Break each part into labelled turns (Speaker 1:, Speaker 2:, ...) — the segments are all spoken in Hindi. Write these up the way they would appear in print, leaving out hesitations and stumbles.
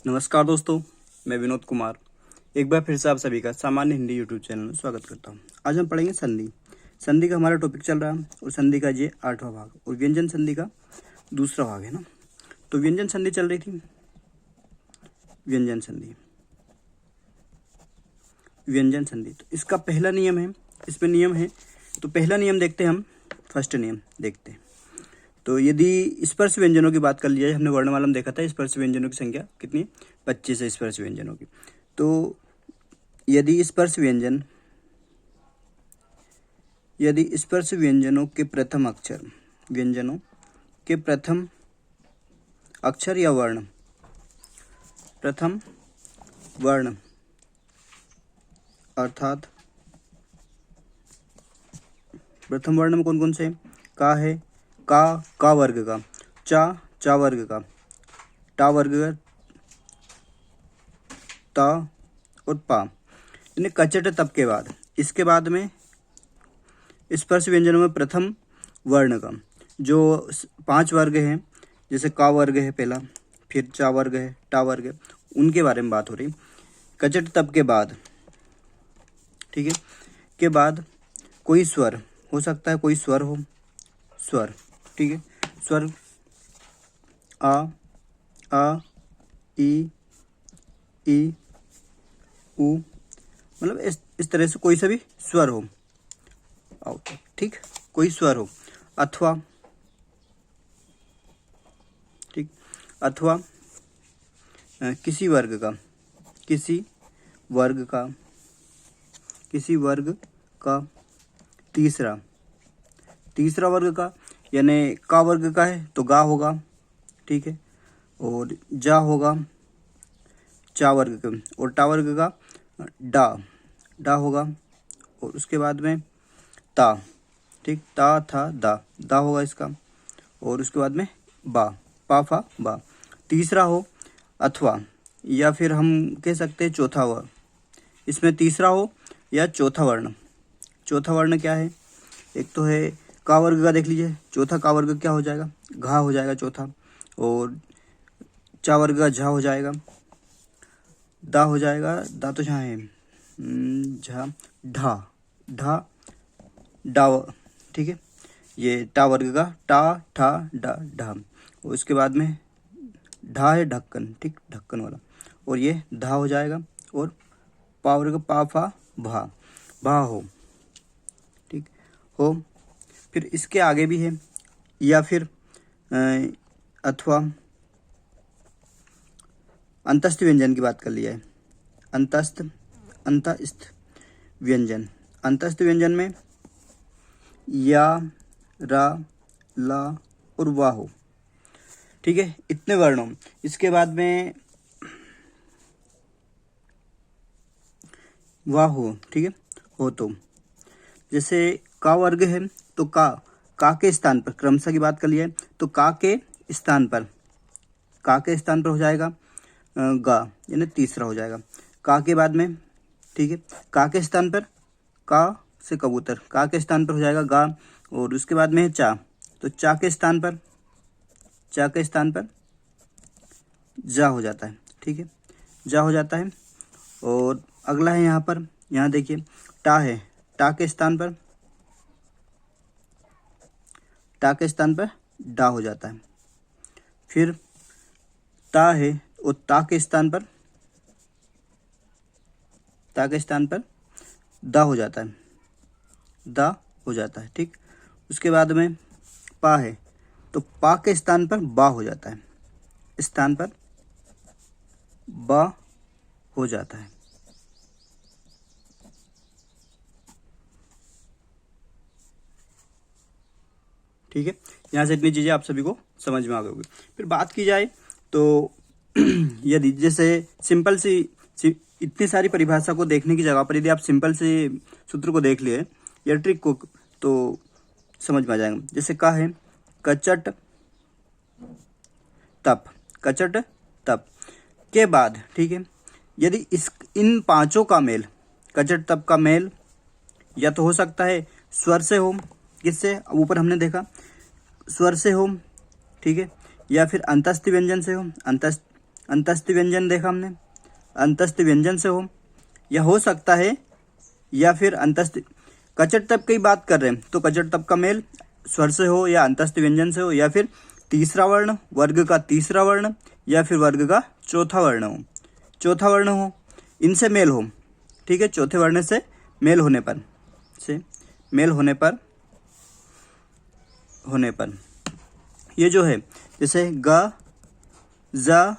Speaker 1: नमस्कार दोस्तों, मैं विनोद कुमार एक बार फिर से आप सभी का सामान्य हिंदी यूट्यूब चैनल में स्वागत करता हूं। आज हम पढ़ेंगे संधि। संधि का हमारा टॉपिक चल रहा है और संधि का ये 8वां भाग और व्यंजन संधि का दूसरा भाग है ना। तो व्यंजन संधि चल रही थी। व्यंजन संधि तो इसका पहला नियम है, इसमें नियम है। तो पहला नियम देखते हैं हम, फर्स्ट नियम देखते हैं। तो यदि स्पर्श व्यंजनों की बात कर लिया जाए, हमने वर्णमाला में देखा था स्पर्श व्यंजनों की संख्या कितनी, 25 है स्पर्श व्यंजनों की। तो यदि स्पर्श व्यंजनों के प्रथम अक्षर या वर्ण, प्रथम वर्ण अर्थात प्रथम वर्ण में कौन कौन से का है, का वर्ग का, चा वर्ग का, टा वर्ग का, ता और पा, इन्हें कचट तब के बाद, इसके बाद में स्पर्श व्यंजनों में प्रथम वर्ण का जो 5 वर्ग हैं, जैसे का वर्ग है पहला, फिर चा वर्ग है, टा वर्ग है, उनके बारे में बात हो रही। कचट तब के बाद, ठीक है, के बाद कोई स्वर हो सकता है, कोई स्वर हो, स्वर, ठीक है, स्वर आ ई उ, मतलब इस तरह से कोई सा भी स्वर हो, ठीक, कोई स्वर हो, अथवा, ठीक, अथवा किसी वर्ग का तीसरा वर्ग का, यानी का वर्ग का है तो गा होगा, ठीक है, और जा होगा चा वर्ग का, और टा वर्ग का डा होगा, और उसके बाद में ता, ठीक, ता था दा होगा इसका, और उसके बाद में बा, पा फा बा। तीसरा हो अथवा, या फिर हम कह सकते हैं चौथा वर्ण, इसमें तीसरा हो या चौथा वर्ण क्या है, एक तो है का वर्ग का, देख लीजिए, चौथा का वर्ग क्या हो जाएगा, घा हो जाएगा चौथा, और चा वर्ग का झा हो जाएगा, दा हो जाएगा, दा तो जहाँ है झा, ढा डा, ठीक है, ये टा वर्ग का टा ठा डा ढा, और उसके बाद में ढा है ढक्कन, ठीक, ढक्कन वाला, और ये धा हो जाएगा, और पा वर्ग पा फा भा हो, ठीक, हो। फिर इसके आगे भी है, या फिर अथवा अंतस्थ व्यंजन की बात कर लिया है, अंतस्थ व्यंजन में या, रा, ला और वा हो, ठीक है, इतने वर्णों। इसके बाद में वाह हो, ठीक है, हो, तो जैसे का वर्ग है तो का के स्थान पर, क्रमशः की बात कर लिया है तो का के स्थान पर हो जाएगा गा, यानी तीसरा हो जाएगा। का के बाद में, ठीक है, का के स्थान पर, का से कबूतर, का के स्थान पर हो जाएगा गा, और उसके बाद में है चा, तो चा के स्थान पर जा हो जाता है, ठीक है, जा हो जाता है। और अगला है यहाँ देखिए टा है, टा के स्थान पर डा हो जाता है। फिर ता है, और ता के स्थान पर दा हो जाता है, ठीक। उसके बाद में पा है, तो पा के स्थान पर बा हो जाता है, ठीक है। यहाँ से इतनी चीजें आप सभी को समझ में आ गई होगी। फिर बात की जाए तो यदि जैसे सिंपल सी इतनी सारी परिभाषा को देखने की जगह पर यदि आप सिंपल से सूत्र को देख लिए या ट्रिक को, तो समझ में आ जाएगा। जैसे का है कचट तप के बाद, ठीक है, यदि इन पांचों का मेल, कचट तप का मेल या तो हो सकता है स्वर से हो, किससे, ऊपर हमने देखा स्वर से हो, ठीक है, या फिर अंतस्थ व्यंजन से हो, अंतस्थ व्यंजन देखा हमने, अंतस्थ व्यंजन से हो, या हो सकता है या फिर अंतस्थ कचट तप की बात कर रहे हैं तो कचट तप का मेल स्वर से हो या अंतस्थ व्यंजन से हो, या फिर तीसरा वर्ण वर्ग का तीसरा वर्ण या फिर वर्ग का चौथा वर्ण हो, चौथा वर्ण हो, इनसे मेल हो, ठीक है। चौथे वर्ण से मेल होने पर ये जो है जैसे ग ज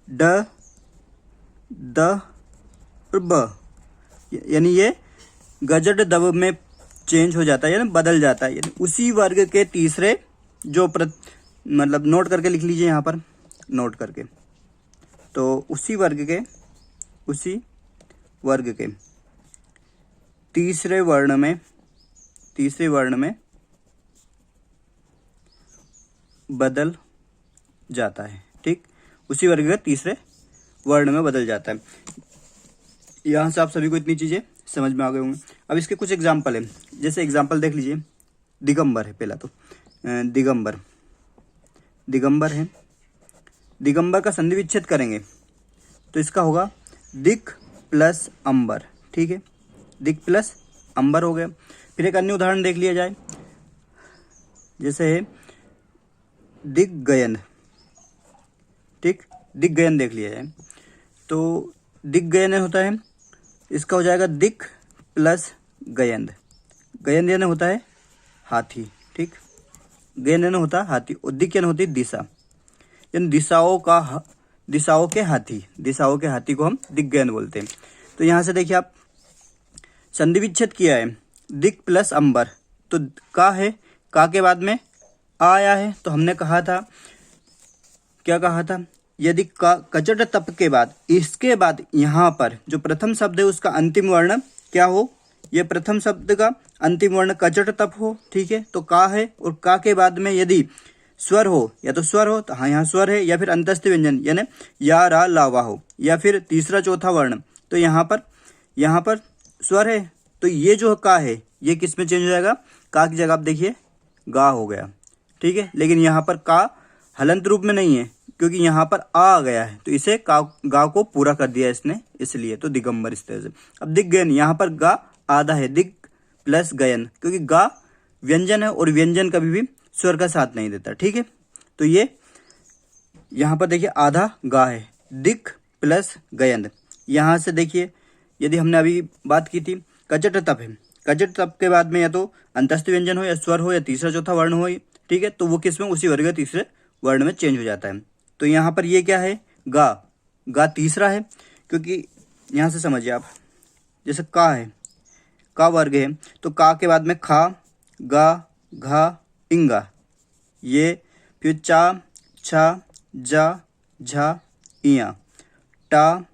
Speaker 1: ड द और ब, यानी ये गजड दब में चेंज हो जाता है, यानी बदल जाता है, यानी उसी वर्ग के तीसरे जो मतलब नोट करके लिख लीजिए यहाँ पर, नोट करके, तो उसी वर्ग के तीसरे वर्ण में बदल जाता है, ठीक। उसी वर्ग के तीसरे वर्ण में बदल जाता है। यहाँ से आप सभी को इतनी चीजें समझ में आ गए होंगे। अब इसके कुछ एग्जाम्पल है, जैसे एग्जाम्पल देख लीजिए। दिगंबर है पहला, तो दिगंबर है। दिगंबर का संधि विच्छेद करेंगे तो इसका होगा दिक प्लस अंबर, ठीक है, दिक प्लस अंबर हो गया। फिर एक अन्य उदाहरण देख लिया जाए, जैसे है दिग्गयन, ठीक, दिग्गयन देख लिया जाए तो दिग्गयन होता है, इसका हो जाएगा दिक प्लस गयंद, गयंद यानी होता है हाथी, ठीक, गयंद यानी होता है हाथी, और दिक यानी होती है दिशा, यानी दिशाओं के हाथी को हम दिग्गयन बोलते हैं। तो यहाँ से देखिए आप संधि विच्छेद किया है दिक प्लस अंबर, तो का है, का के बाद में आ आया है, तो हमने कहा था, क्या कहा था, यदि का कचट तप के बाद इसके बाद यहाँ पर जो प्रथम शब्द है उसका अंतिम वर्ण क्या हो, ये प्रथम शब्द का अंतिम वर्ण कचट तप हो, ठीक है, तो का है, और का के बाद में यदि स्वर हो, या तो स्वर हो तो हाँ यहाँ स्वर है, या फिर अंतस्थ व्यंजन यानी या रा लावा हो, या फिर तीसरा चौथा वर्ण, तो यहाँ पर स्वर है, तो ये जो का है ये किस में चेंज हो जाएगा, का की जगह आप देखिए गा हो गया, ठीक है। लेकिन यहाँ पर का हलंत रूप में नहीं है, क्योंकि यहाँ पर आ गया है, तो इसे गा को पूरा कर दिया इसने, इसलिए तो दिगंबर इस तरह से। अब दिग्गयन, यहाँ पर गा आधा है, दिग प्लस गयन, क्योंकि गा व्यंजन है और व्यंजन कभी भी स्वर का साथ नहीं देता, ठीक है। तो ये यहाँ पर देखिए आधा गा है, दिक प्लस गयन। यहाँ से देखिए यदि हमने अभी बात की थी कचट तप है, कचट तप के बाद में या तो अंतस्थ व्यंजन हो या स्वर हो या तीसरा चौथा वर्ण हो, ठीक है, तो वो किस में, उसी वर्ग के तीसरे वर्ण में चेंज हो जाता है। तो यहाँ पर ये क्या है, गा तीसरा है, क्योंकि यहाँ से समझिए आप, जैसे का है, का वर्ग है, तो का के बाद में खा, गा, घा, इंगा, ये, फिर चा, छा, जा, झा, इया, टा,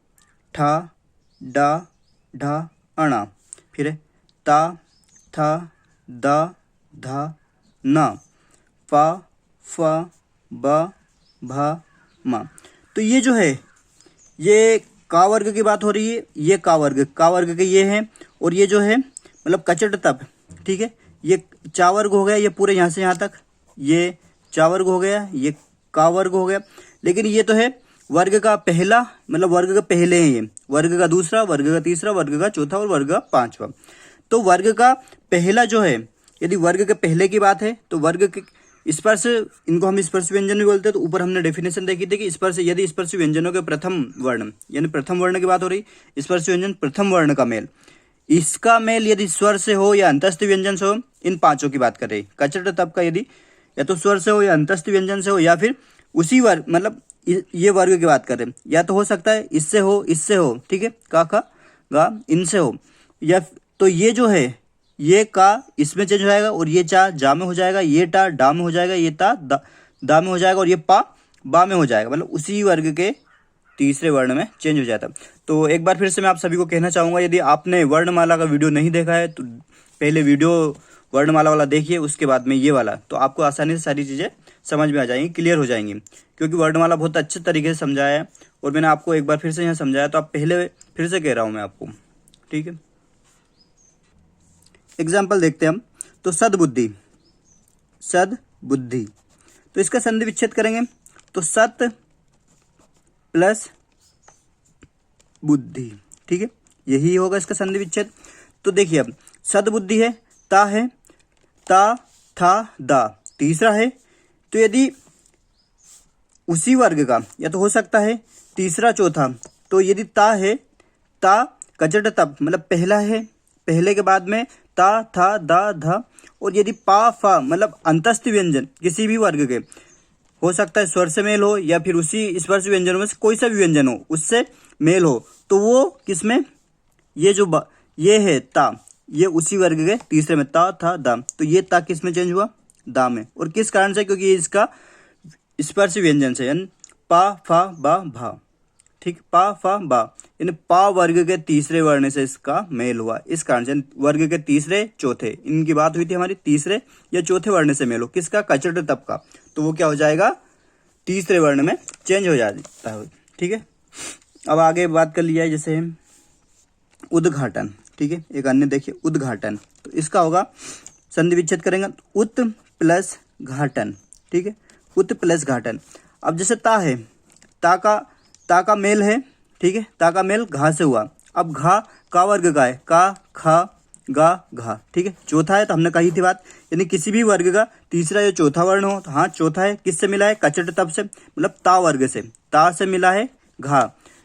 Speaker 1: ठा, डा, ढा, अणा, फिर ता, था, दा, धा, ना, पा, फा, बा, भा, मा। तो ये जो है ये का वर्ग की बात हो रही है, ये का वर्ग के ये है, और ये जो है मतलब कचट तप, ठीक है, ये चा वर्ग हो गया, ये पूरे यहाँ से यहाँ तक ये चा वर्ग हो गया, ये का वर्ग हो गया। लेकिन ये तो है वर्ग का पहला, मतलब वर्ग का पहले है, ये वर्ग का दूसरा, वर्ग का तीसरा, वर्ग का चौथा और वर्ग का पांचवा। तो वर्ग का पहला जो है, यदि वर्ग के पहले की बात है तो वर्ग के स्पर्श, इनको हम स्पर्श व्यंजन भी बोलते हैं। तो ऊपर हमने डेफिनेशन देखी थी कि स्पर्श, यदि स्पर्श व्यंजनों के प्रथम वर्ण, यानी प्रथम वर्ण की बात हो रही, स्पर्श व्यंजन प्रथम वर्ण का मेल, इसका मेल यदि स्वर से हो या अंतस्थ व्यंजन से हो, इन पांचों की बात कर रही। कचट तप का यदि या तो स्वर से हो या अंतस्थ व्यंजन से हो, या फिर उसी वर्ग, मतलब ये वर्ग की बात कर रहे हैं, या तो हो सकता है इससे हो, ठीक है, का खा गा इनसे हो, या तो ये जो है ये का इसमें चेंज हो जाएगा, और ये चा जा में हो जाएगा, ये टा डा में हो जाएगा, ये ता दा में हो जाएगा, और ये पा बा में हो जाएगा, मतलब उसी वर्ग के तीसरे वर्ण में चेंज हो जाता है। तो एक बार फिर से मैं आप सभी को कहना चाहूँगा, यदि आपने वर्णमाला का वीडियो नहीं देखा है तो पहले वीडियो वर्णमाला वाला देखिए, उसके बाद में ये वाला, तो आपको आसानी से सारी चीज़ें समझ में आ जाएंगी, क्लियर हो जाएंगी, क्योंकि वर्णमाला बहुत अच्छे तरीके से समझाया है, और मैंने आपको एक बार फिर से यहाँ समझाया, तो आप पहले फिर से कह रहा हूँ मैं आपको, ठीक है। एग्जाम्पल देखते हैं हम, तो सद्बुद्धि, तो इसका संधि विच्छेद करेंगे, तो सत प्लस बुद्धि, ठीक है, यही होगा इसका संधि विच्छेद। तो देखिए अब सद्बुद्धि है, ता था दा तीसरा है, तो यदि उसी वर्ग का या तो हो सकता है तीसरा चौथा, तो यदि ता है, ता कचट तप मतलब पहला है, पहले के बाद में ता था दा धा, और यदि पा फा मतलब अंतस्थ व्यंजन किसी भी वर्ग के, हो सकता है स्वर से मेल हो या फिर उसी स्पर्श व्यंजनों में से कोई सा भी व्यंजन हो उससे मेल हो, तो वो किसमें, ये है ता, ये उसी वर्ग के तीसरे में ता था दा, तो ये ता किस में चेंज हुआ, दा में। और किस कारण से, क्योंकि ये इसका स्पर्श व्यंजन से, यानी पा फा बा भा, ठीक, पा फा बा, यानी पा वर्ग के तीसरे वर्ण से इसका मेल हुआ, इस कारण से वर्ग के तीसरे चौथे, इनकी बात हुई थी हमारी, तीसरे या चौथे वर्ण से मेल हो, किसका, कचट तप का, तो वो क्या हो जाएगा, तीसरे वर्ण में चेंज हो जाता है, ठीक है। अब आगे बात कर लिया है जैसे उद्घाटन, ठीक है, एक अन्य देखिए उद्घाटन, तो इसका होगा संधि विच्छेद करेंगे उत प्लस घाटन, ठीक है, उत प्लस घाटन। अब जैसे ता है, ता का मेल है, ठीक है, ता का मेल घा से हुआ, अब घा का वर्ग का है, का खा गा घा, ठीक है, चौथा है, तो हमने कही थी बात, यानी किसी भी वर्ग का तीसरा या चौथा वर्ण हो, तो हाँ चौथा है, किससे मिला है, कचट तप से, मतलब ता वर्ग से, ता से मिला है घा,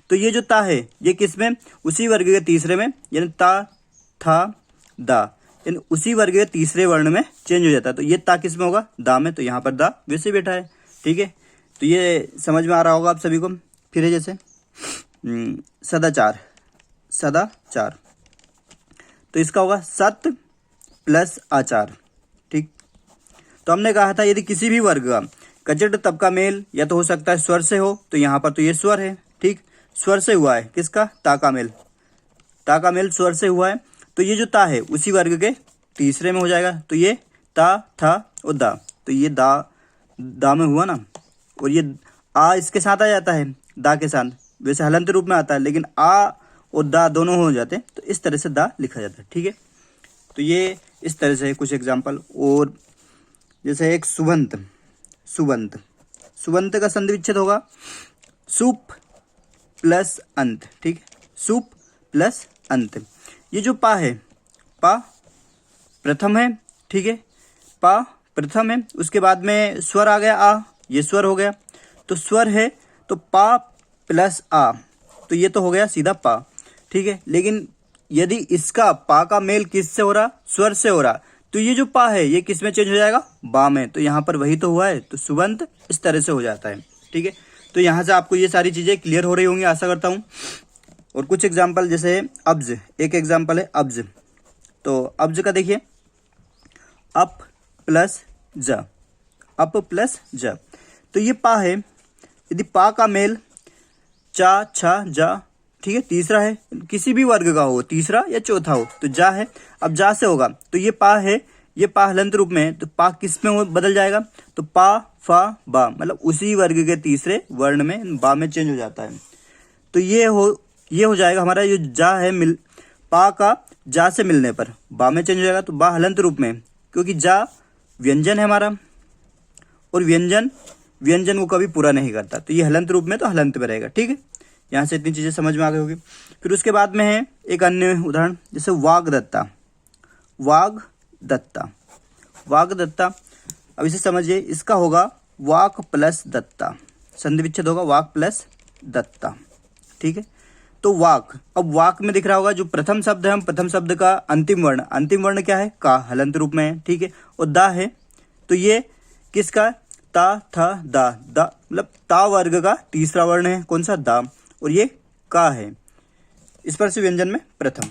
Speaker 1: तो ये जो ता है ये किस में, उसी वर्ग के तीसरे में, यानी ता था दा, यानी उसी वर्ग के तीसरे वर्ण में चेंज हो जाता है, तो ये ता किस में होगा, दा में, तो यहाँ पर दा वैसे बैठा है, ठीक है। तो ये समझ में आ रहा होगा आप सभी को। फिर है जैसे सदाचार, तो इसका होगा सत प्लस आचार, ठीक। तो हमने कहा था यदि किसी भी वर्ग का कचट तप का मेल या तो हो सकता है स्वर से हो, तो यहाँ पर तो ये स्वर है, ठीक, स्वर से हुआ है, किसका, ता का मेल स्वर से हुआ है, तो ये जो ता है उसी वर्ग के तीसरे में हो जाएगा, तो ये ता था और दा, तो ये दा में हुआ ना, और ये आ इसके साथ आ जाता है, दा के साथ, वैसे हलंत रूप में आता है, लेकिन आ और दा दोनों हो जाते हैं, तो इस तरह से दा लिखा जाता है, ठीक है। तो ये इस तरह से कुछ एग्जाम्पल। और जैसे एक सुबंत का संधि विच्छेद होगा सुप प्लस अंत, ठीक है, सुप प्लस अंत। ये जो पा है, पा प्रथम है, ठीक है, पा प्रथम है, उसके बाद में स्वर आ गया आ, ये स्वर हो गया, तो स्वर है तो पा प्लस आ, तो ये तो हो गया सीधा पा, ठीक है। लेकिन यदि इसका पा का मेल किससे हो रहा, स्वर से हो रहा, तो ये जो पा है ये किस में चेंज हो जाएगा, बा में, तो यहाँ पर वही तो हुआ है, तो सुबंत इस तरह से हो जाता है, ठीक है। तो यहाँ से आपको ये सारी चीजें क्लियर हो रही होंगी आशा करता हूँ। और कुछ एग्जाम्पल जैसे अब्ज, एक एग्जाम्पल है अब्ज, तो अब्ज का देखिए अप प्लस ज, अप प्लस ज, तो ये पा है, यदि पा का मेल चा छा जा, ठीक है, तीसरा है, किसी भी वर्ग का हो, तीसरा या चौथा हो, तो जा है, अब जा से होगा, तो ये पा है, ये पा हलंत रूप में है, तो पा किस में बदल जाएगा, तो पा फा बा, मतलब उसी वर्ग के तीसरे वर्ण में बा में चेंज हो जाता है, तो ये हो जाएगा हमारा जो जा है, पा का जा से मिलने पर बा में चेंज हो जाएगा, तो बा हलंत रूप में, क्योंकि जा व्यंजन है हमारा, और व्यंजन को कभी पूरा नहीं करता, तो ये हलंत रूप में, तो हलंत में रहेगा, ठीक है। यहाँ से इतनी चीजें समझ में आ गई होगी। फिर उसके बाद में है एक अन्य उदाहरण, जैसे वाग्दत्ता, अब इसे समझिए, इसका होगा वाक प्लस दत्ता, संधि विच्छेद होगा वाक प्लस दत्ता, ठीक है। तो वाक, अब वाक में दिख रहा होगा जो प्रथम शब्द है, हम प्रथम शब्द का अंतिम वर्ण क्या है, का, हलंत रूप में है, ठीक है, और दा है, तो ये किसका, ता था दा, मतलब ता वर्ग का तीसरा वर्ण है, कौन सा, दा, और ये का है, स्पर्श व्यंजन में प्रथम।